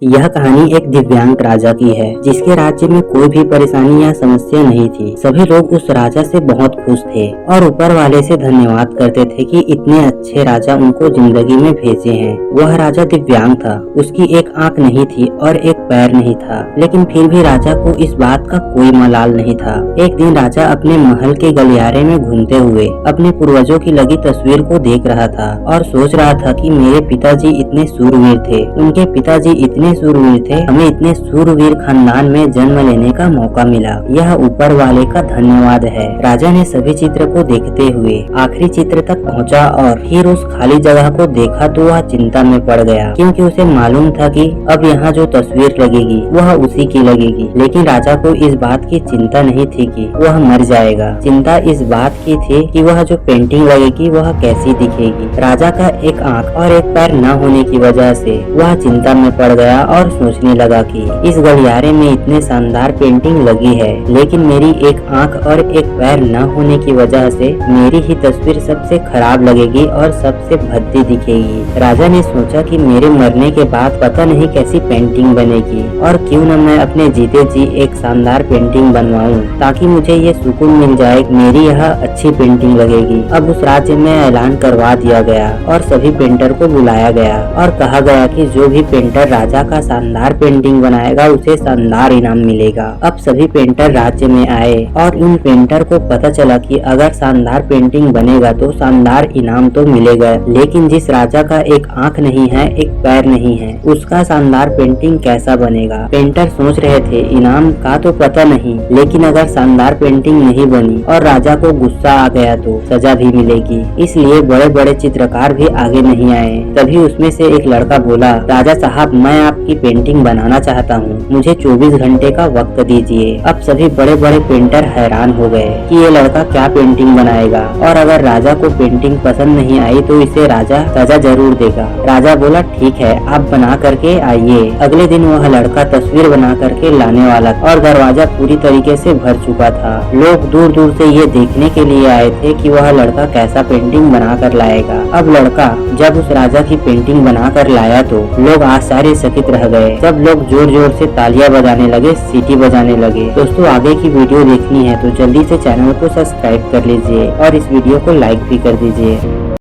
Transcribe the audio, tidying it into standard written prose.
यह कहानी एक दिव्यांग राजा की है जिसके राज्य में कोई भी परेशानी या समस्या नहीं थी। सभी लोग उस राजा से बहुत खुश थे और ऊपर वाले से धन्यवाद करते थे कि इतने अच्छे राजा उनको जिंदगी में भेजे हैं। वह राजा दिव्यांग था, उसकी एक आंख नहीं थी और एक पैर नहीं था, लेकिन फिर भी राजा को इस बात का कोई मलाल नहीं था। एक दिन राजा अपने महल के गलियारे में घूमते हुए अपने पूर्वजों की लगी तस्वीर को देख रहा था और सोच रहा था कि मेरे पिताजी इतने सूरवीर थे, उनके पिताजी इतने सूरवीर थे, हमें इतने सूरवीर खानदान में जन्म लेने का मौका मिला। यह ऊपर वाले का धन्यवाद है। राजा ने सभी चित्र को देखते हुए आखिरी चित्र तक पहुंचा और फिर उस खाली जगह को देखा तो वह चिंता में पड़ गया, क्योंकि उसे मालूम था कि अब यहाँ जो तस्वीर लगेगी वह उसी की लगेगी। लेकिन राजा को इस बात की चिंता नहीं थी कि वह मर जाएगा। चिंता इस बात की थी कि वह जो पेंटिंग लगेगी वह कैसी दिखेगी। राजा का एक आंख और एक पैर न होने की वजह से वह चिंता में पड़ गया और सोचने लगा कि इस गलियारे में इतने शानदार पेंटिंग लगी है, लेकिन मेरी एक आंख और एक पैर न होने की वजह से मेरी ही तस्वीर सबसे खराब लगेगी और सबसे भद्दी दिखेगी। राजा ने सोचा कि मेरे मरने के बाद पता नहीं कैसी पेंटिंग बनेगी और क्यों न मैं अपने जीते जी एक शानदार पेंटिंग बनवाऊं, ताकि मुझे ये सुकून मिल जाए मेरी यह अच्छी पेंटिंग लगेगी। अब उस राज्य में ऐलान करवा दिया गया और सभी पेंटर को बुलाया गया और कहा गया कि जो भी पेंटर राजा का शानदार पेंटिंग बनाएगा उसे शानदार इनाम मिलेगा। अब सभी पेंटर राज्य में आए और उन पेंटर को पता चला कि अगर शानदार पेंटिंग बनेगा तो शानदार इनाम तो मिलेगा, लेकिन जिस राजा का एक आंख नहीं है, एक पैर नहीं है, उसका शानदार पेंटिंग कैसा बनेगा। पेंटर सोच रहे थे इनाम का तो पता नहीं, लेकिन अगर शानदार पेंटिंग नहीं बनी और राजा को गुस्सा आ गया तो सजा भी मिलेगी। इसलिए बड़े बड़े चित्रकार भी आगे नहीं आए। तभी उसमें से एक लड़का बोला, राजा साहब, मैं आपकी पेंटिंग बनाना चाहता हूँ, मुझे 24 घंटे का वक्त दीजिए। अब सभी बड़े बड़े पेंटर हैरान हो गए कि ये लड़का क्या पेंटिंग बनाएगा, और अगर राजा को पेंटिंग पसंद नहीं आई तो इसे राजा सजा जरूर देगा। राजा बोला, ठीक है, आप बना करके आइए। अगले दिन वह लड़का तस्वीर बना करके लाने वाला और दरवाजा पूरी तरीके से भर चुका था। लोग दूर दूर से ये देखने के लिए आए थे कि वह लड़का कैसा पेंटिंग बना कर लाएगा। अब लड़का जब उस राजा की पेंटिंग बना कर लाया तो लोग आश्चर्यचकित रह गए। जब लोग जोर जोर से तालियां बजाने लगे, सीटी बजाने लगे। दोस्तों, आगे की वीडियो देखनी है तो जल्दी से चैनल को सब्सक्राइब कर लीजिए और इस वीडियो को लाइक भी कर दीजिए।